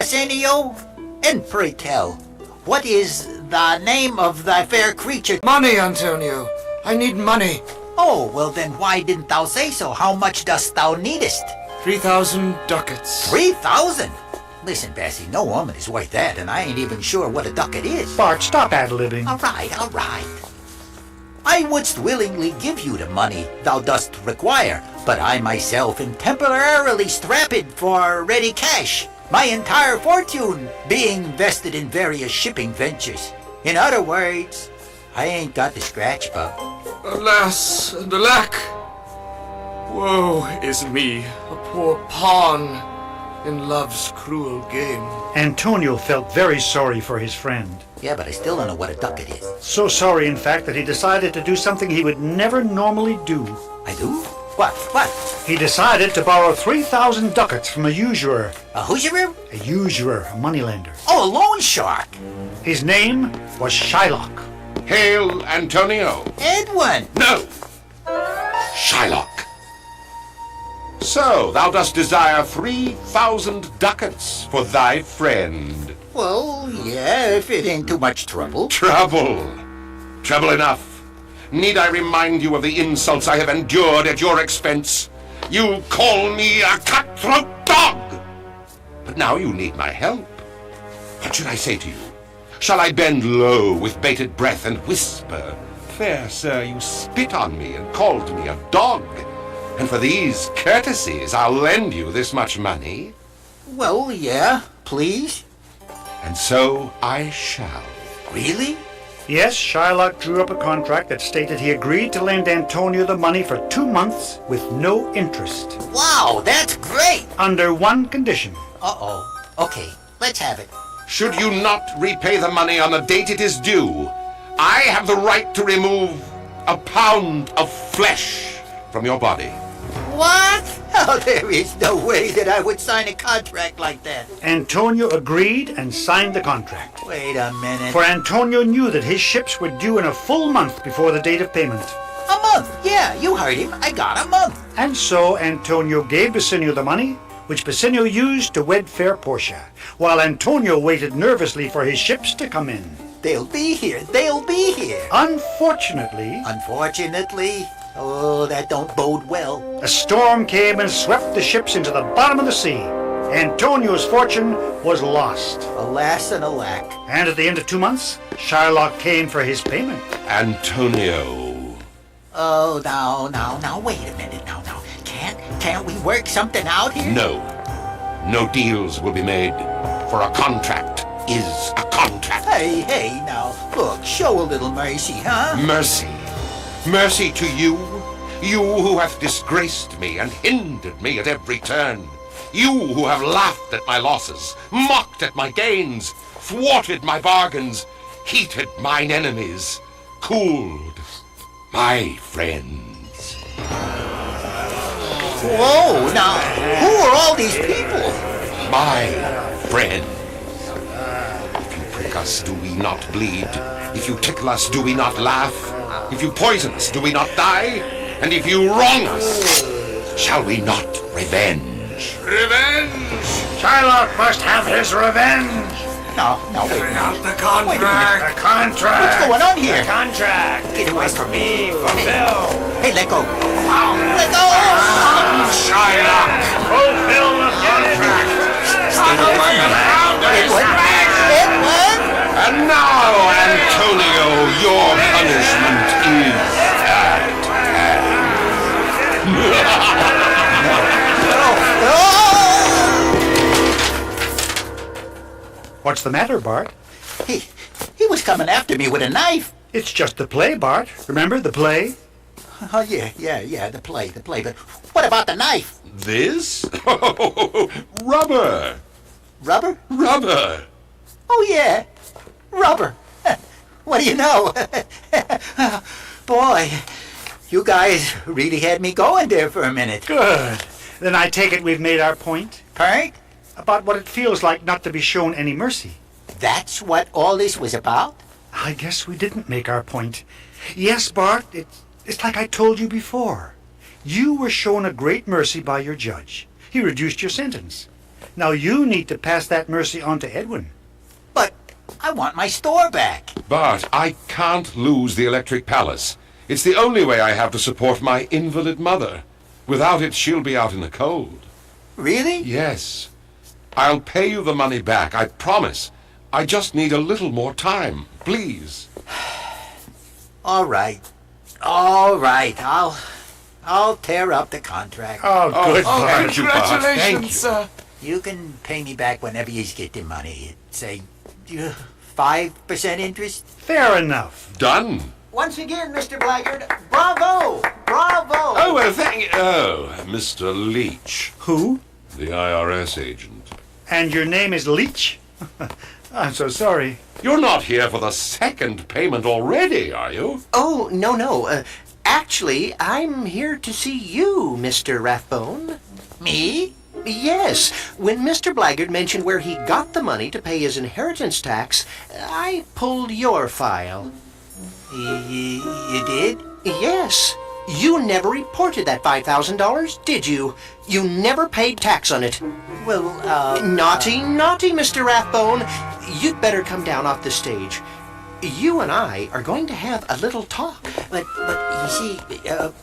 Bassanio? And pray tell, what is the name of thy fair creature? Money, Antonio. I need money. Oh, well then why didn't thou say so? How much dost thou needest? 3,000 ducats. 3,000? Listen, Bessie, no woman is worth that, and I ain't even sure what a ducat is. Bart, stop ad-libbing. All right. I wouldst willingly give you the money thou dost require, but I myself am temporarily strapped for ready cash, my entire fortune being vested in various shipping ventures. In other words, I ain't got the scratch, bub. Alas and alack! Woe is me, a poor pawn in love's cruel game. Antonio felt very sorry for his friend. Yeah, but I still don't know what a ducat is. So sorry, in fact, that he decided to do something he would never normally do. I do? What? He decided to borrow 3,000 ducats from a usurer. A usurer? A usurer, a moneylender. Oh, a loan shark. His name was Shylock. Hail, Antonio. Edwin. No! Shylock. So, thou dost desire 3,000 ducats for thy friend. Well, yeah, if it ain't too much trouble. Trouble enough. Need I remind you of the insults I have endured at your expense? You call me a cutthroat dog! But now you need my help. What should I say to you? Shall I bend low with bated breath and whisper, "Fair sir, you spit on me and called me a dog, and for these courtesies I'll lend you this much money"? Well, yeah, please. And so I shall. Really? Yes, Shylock drew up a contract that stated he agreed to lend Antonio the money for 2 months with no interest. Wow, that's great! Under one condition. Uh-oh. Okay, let's have it. Should you not repay the money on the date it is due, I have the right to remove a pound of flesh from your body. What? Oh, there is no way that I would sign a contract like that. Antonio agreed and signed the contract. Wait a minute. For Antonio knew that his ships were due in a full month before the date of payment. A month? Yeah, you heard him. I got a month. And so Antonio gave Bassanio the money, which Bassanio used to wed fair Portia, while Antonio waited nervously for his ships to come in. They'll be here. Unfortunately, oh, that don't bode well. a storm came and swept the ships into the bottom of the sea. Antonio's fortune was lost. Alas and alack. And at the end of 2 months, Shylock came for his payment. Antonio. Oh, now, wait a minute. Now. Can't we work something out here? No. No deals will be made, for a contract is a contract. Hey, now, look, show a little mercy, huh? Mercy. Mercy to you. You who have disgraced me and hindered me at every turn. You who have laughed at my losses, mocked at my gains, thwarted my bargains, heated mine enemies, cooled my friends. Whoa, now, who are all these people? My friends. If you prick us, do we not bleed? If you tickle us, do we not laugh? If you poison us, do we not die? And if you wrong us, shall we not revenge? Revenge! Shylock must have his revenge. No, wait a Bring minute. out the contract! The contract. What's going on here? Contract. Get away from me. Fulfill. Hey, let go. Let go! Shylock! Fulfill the contract. Edwin? And now, Antonio, your punishment is at What's the matter, Bart? He was coming after me with a knife. It's just the play, Bart. Remember the play? Oh, yeah, the play. But what about the knife? this? Rubber! Rubber? Rubber! Oh, yeah, rubber. What do you know? Boy, you guys really had me going there for a minute. Good. Then I take it we've made our point Pert? about what it feels like not to be shown any mercy. That's what all this was about? I guess we didn't make our point. Yes, Bart, it's like I told you before. You were shown a great mercy by your judge. He reduced your sentence. Now you need to pass that mercy on to Edwin. But I want my store back. But I can't lose the Electric Palace. It's the only way I have to support my invalid mother. Without it, she'll be out in the cold. Really? Yes. I'll pay you the money back, I promise. I just need a little more time, please. All right. All right. I'll tear up the contract. Oh, good. Thank you, Bart. Thank you. Congratulations, sir. You can pay me back whenever you get the money. Say 5% interest. Fair enough. Done. Once again, Mr. Blackguard, bravo! Bravo! Oh, well, Mr. Leach, Who? the IRS agent. And your name is Leach? I'm so sorry. You're not here for the second payment already, are you? Oh, no. Actually, I'm here to see you, Mr. Rathbone. Me? Yes, when Mr. Blackguard mentioned where he got the money to pay his inheritance tax, I pulled your file. You did? Yes. You never reported that $5,000, did you? You never paid tax on it. Well, Naughty, Mr. Rathbone. You'd better come down off the stage. You and I are going to have a little talk. But you see, oh,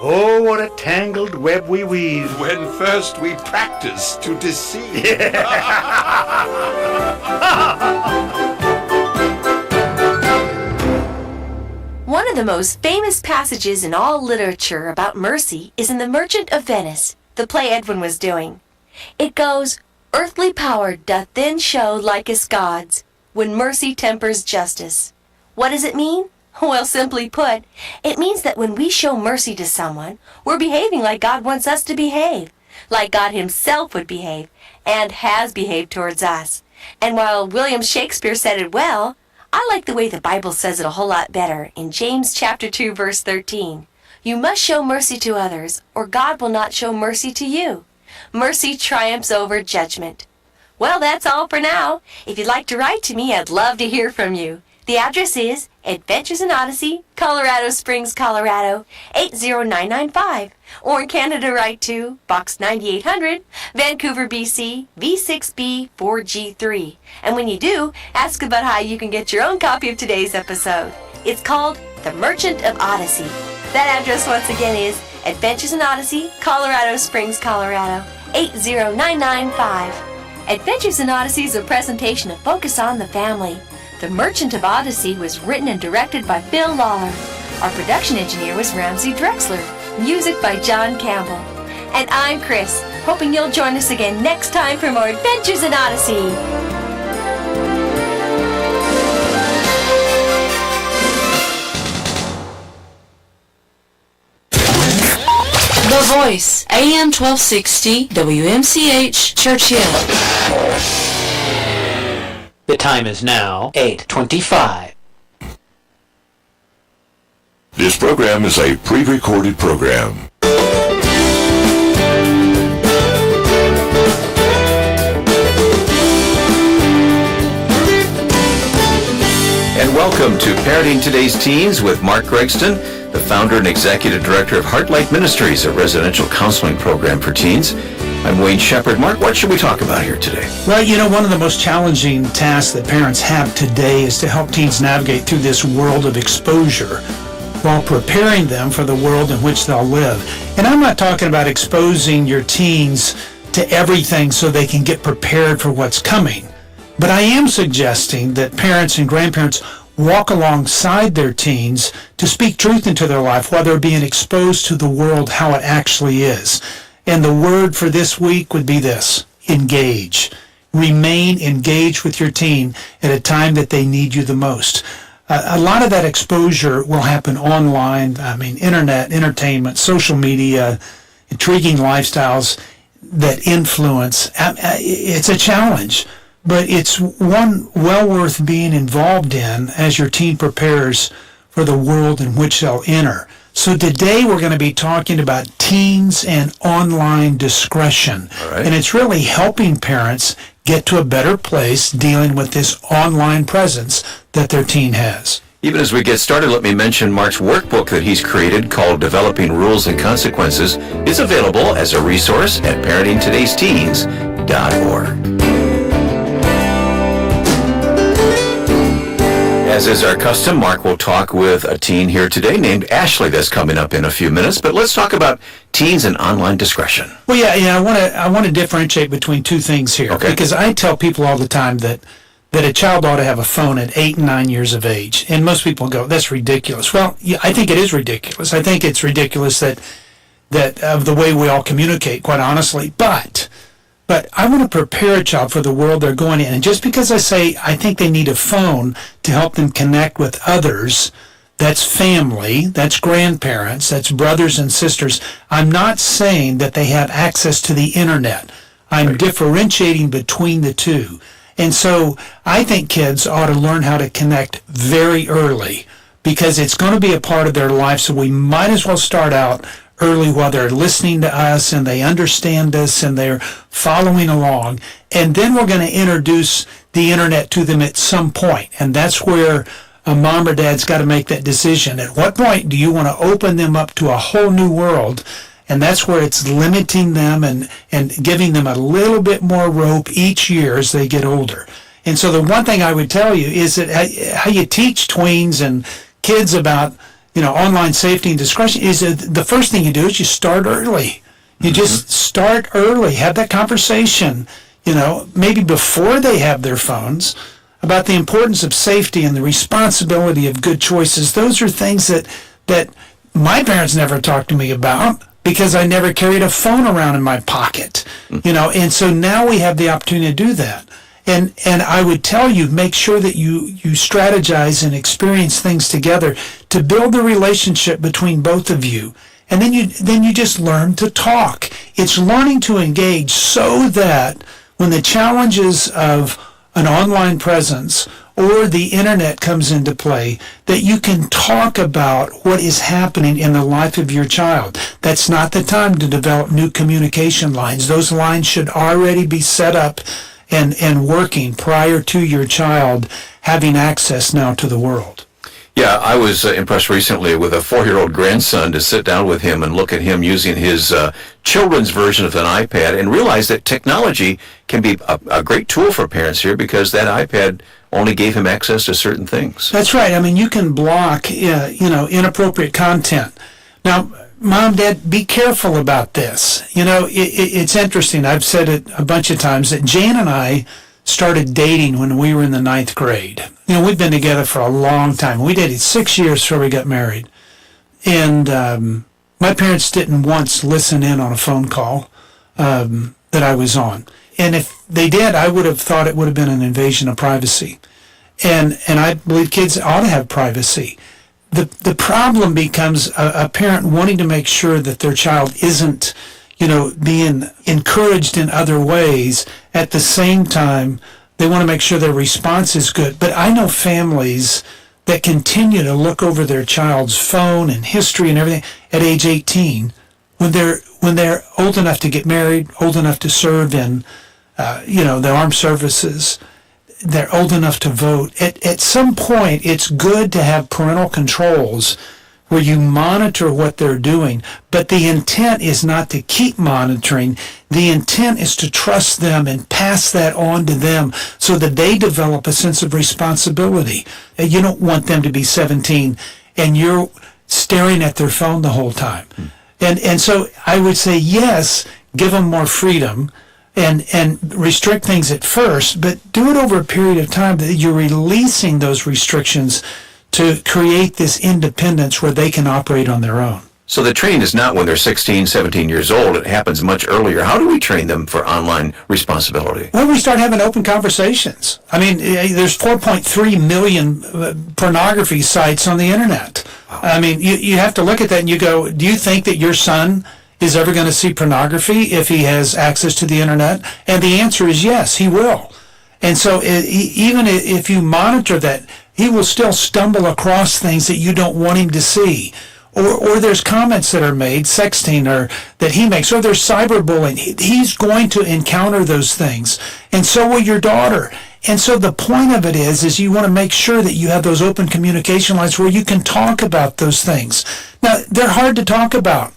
Oh, what a tangled web we weave. When first we practice to deceive. One of the most famous passages in all literature about mercy is in The Merchant of Venice, the play Edwin was doing. It goes, "Earthly power doth then show likest God's, when mercy tempers justice." What does it mean? Well, simply put, it means that when we show mercy to someone, we're behaving like God wants us to behave, like God himself would behave, and has behaved towards us. And while William Shakespeare said it well, I like the way the Bible says it a whole lot better in James chapter 2, verse 13. You must show mercy to others, or God will not show mercy to you. Mercy triumphs over judgment. Well, that's all for now. If you'd like to write to me, I'd love to hear from you. The address is Adventures in Odyssey, Colorado Springs, Colorado, 80995. Or in Canada, write to Box 9800, Vancouver, BC, V6B 4G3. And when you do, ask about how you can get your own copy of today's episode. It's called The Merchant of Odyssey. That address once again is Adventures in Odyssey, Colorado Springs, Colorado, 80995. Adventures in Odyssey is a presentation of Focus on the Family. The Merchant of Odyssey was written and directed by Phil Lawler. Our production engineer was Ramsey Drexler. Music by John Campbell. And I'm Chris, hoping you'll join us again next time for more Adventures in Odyssey. The Voice, AM 1260, WMCH, Churchill. The time is now 8:25. This program is a pre-recorded program. And welcome to Parenting Today's Teens with Mark Gregston, the founder and executive director of Heartlight Ministries, a residential counseling program for teens. I'm Wayne Shepherd. Mark, what should we talk about here today? Well, one of the most challenging tasks that parents have today is to help teens navigate through this world of exposure while preparing them for the world in which they'll live. And I'm not talking about exposing your teens to everything so they can get prepared for what's coming. But I am suggesting that parents and grandparents walk alongside their teens to speak truth into their life while they're being exposed to the world how it actually is. And the word for this week would be this: engage. Remain engaged with your teen at a time that they need you the most. A lot of that exposure will happen online. Internet, entertainment, social media, intriguing lifestyles that influence. It's a challenge, but it's one well worth being involved in as your teen prepares for the world in which they'll enter. So today we're going to be talking about teens and online discretion. All right. And it's really helping parents get to a better place dealing with this online presence that their teen has. Even as we get started, let me mention Mark's workbook that he's created called Developing Rules and Consequences is available as a resource at parentingtodaysteens.org. As is our custom, Mark will talk with a teen here today named Ashley that's coming up in a few minutes. But let's talk about teens and online discretion. Well, yeah, I want to differentiate between two things here. Okay. Because I tell people all the time that a child ought to have a phone at 8 and 9 years of age. And most people go, that's ridiculous. Well, yeah, I think it is ridiculous. I think it's ridiculous that of the way we all communicate, quite honestly. But I want to prepare a child for the world they're going in. And just because I say I think they need a phone to help them connect with others, that's family, that's grandparents, that's brothers and sisters, I'm not saying that they have access to the internet. I'm differentiating between the two. And so I think kids ought to learn how to connect very early because it's going to be a part of their life. So we might as well start out early while they're listening to us and they understand us and they're following along. And then we're going to introduce the internet to them at some point. And that's where a mom or dad's got to make that decision. At what point do you want to open them up to a whole new world? And that's where it's limiting them and giving them a little bit more rope each year as they get older. And so the one thing I would tell you is that how you teach tweens and kids about online safety and discretion is the first thing you do is you start early. You just start early. Have that conversation, maybe before they have their phones about the importance of safety and the responsibility of good choices. Those are things that my parents never talked to me about because I never carried a phone around in my pocket, and so now we have the opportunity to do that. And I would tell you, make sure that you strategize and experience things together to build the relationship between both of you. And then you just learn to talk. It's learning to engage so that when the challenges of an online presence or the internet comes into play, that you can talk about what is happening in the life of your child. That's not the time to develop new communication lines. Those lines should already be set up and working prior to your child having access now to the world. Yeah, I was impressed recently with a 4-year-old grandson to sit down with him and look at him using his children's version of an iPad and realize that technology can be a great tool for parents here because that iPad only gave him access to certain things. That's right. I mean, you can block, inappropriate content. Now, Mom, Dad, be careful about this. It's interesting. I've said it a bunch of times that Jan and I started dating when we were in the 9th grade. We've been together for a long time. We dated 6 years before we got married. And my parents didn't once listen in on a phone call that I was on. And if they did, I would have thought it would have been an invasion of privacy. And I believe kids ought to have privacy. The problem becomes a parent wanting to make sure that their child isn't, being encouraged in other ways. At the same time, they want to make sure their response is good. But I know families that continue to look over their child's phone and history and everything at age 18 when they're old enough to get married, old enough to serve in, the armed services. They're old enough to vote. At some point, it's good to have parental controls where you monitor what they're doing, but the intent is not to keep monitoring. The intent is to trust them and pass that on to them so that they develop a sense of responsibility. You don't want them to be 17 and you're staring at their phone the whole time. And so I would say, yes, give them more freedom, and restrict things at first, but do it over a period of time that you're releasing those restrictions to create this independence where they can operate on their own. So the training is not when they're 16, 17 years old. It happens much earlier. How do we train them for online responsibility? Well, we start having open conversations. I mean, there's 4.3 million pornography sites on the internet. Wow. I mean, you have to look at that and you go, do you think that your son is ever going to see pornography if he has access to the internet? And the answer is yes, he will. And so even if you monitor that, he will still stumble across things that you don't want him to see. Or there's comments that are made, sexting, or that he makes, or there's cyberbullying. He's going to encounter those things. And so will your daughter. And so the point of it is you want to make sure that you have those open communication lines where you can talk about those things. Now, they're hard to talk about.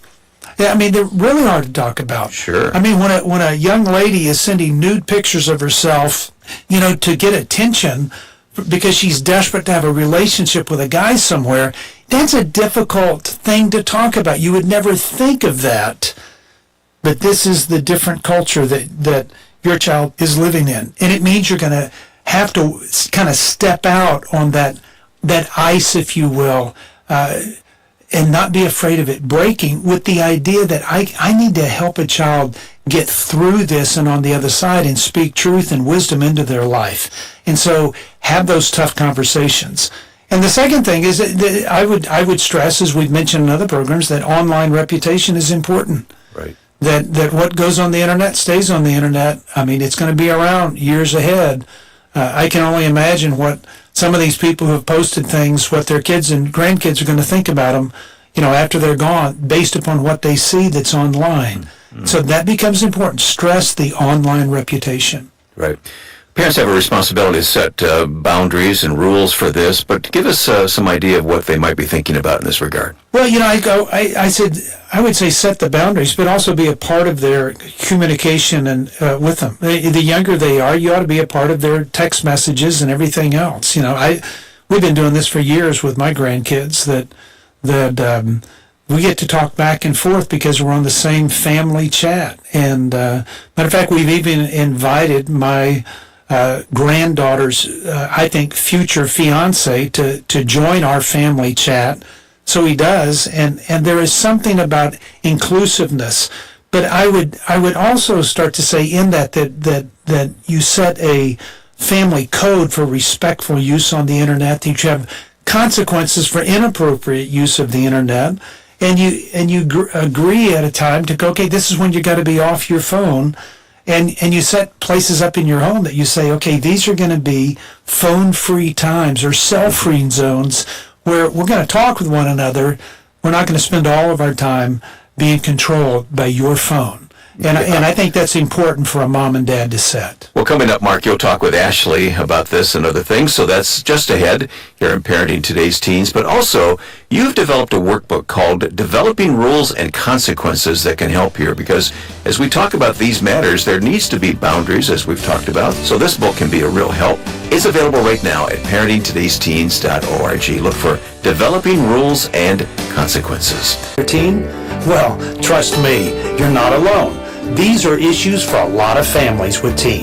Yeah, I mean, they're really hard to talk about. Sure. I mean, when a young lady is sending nude pictures of herself, to get attention because she's desperate to have a relationship with a guy somewhere, that's a difficult thing to talk about. You would never think of that. But this is the different culture that your child is living in. And it means you're going to have to kind of step out on that ice, if you will, and not be afraid of it breaking, with the idea that I need to help a child get through this and on the other side and speak truth and wisdom into their life. And so have those tough conversations. And the second thing is that I would stress, as we've mentioned in other programs, that online reputation is important. Right. That what goes on the internet stays on the internet. I mean, it's going to be around years ahead. I can only imagine what some of these people who have posted things, what their kids and grandkids are going to think about them, after they're gone, based upon what they see that's online. Mm-hmm. So that becomes important. Stress the online reputation. Right. Parents have a responsibility to set boundaries and rules for this, but give us some idea of what they might be thinking about in this regard. Well, I would say set the boundaries, but also be a part of their communication and with them. The younger they are, you ought to be a part of their text messages and everything else. We've been doing this for years with my grandkids that we get to talk back and forth because we're on the same family chat. And matter of fact, we've even invited my granddaughter's, I think, future fiance to join our family chat. So he does, and there is something about inclusiveness. But I would also start to say in that you set a family code for respectful use on the internet, that you have consequences for inappropriate use of the internet, and you agree at a time to go, okay, this is when you got to be off your phone. And you set places up in your home that you say, okay, these are going to be phone-free times or cell-free zones where we're going to talk with one another. We're not going to spend all of our time being controlled by your phone. And I think that's important for a mom and dad to set. Well, coming up, Mark, you'll talk with Ashley about this and other things, so that's just ahead here in Parenting Today's Teens. But also, you've developed a workbook called Developing Rules and Consequences that can help here, because as we talk about these matters, there needs to be boundaries, as we've talked about, so this book can be a real help. It's available right now at parentingtodaysteens.org. Look for Developing Rules and Consequences. Your teen? Well, trust me, you're not alone. These are issues for a lot of families with teens.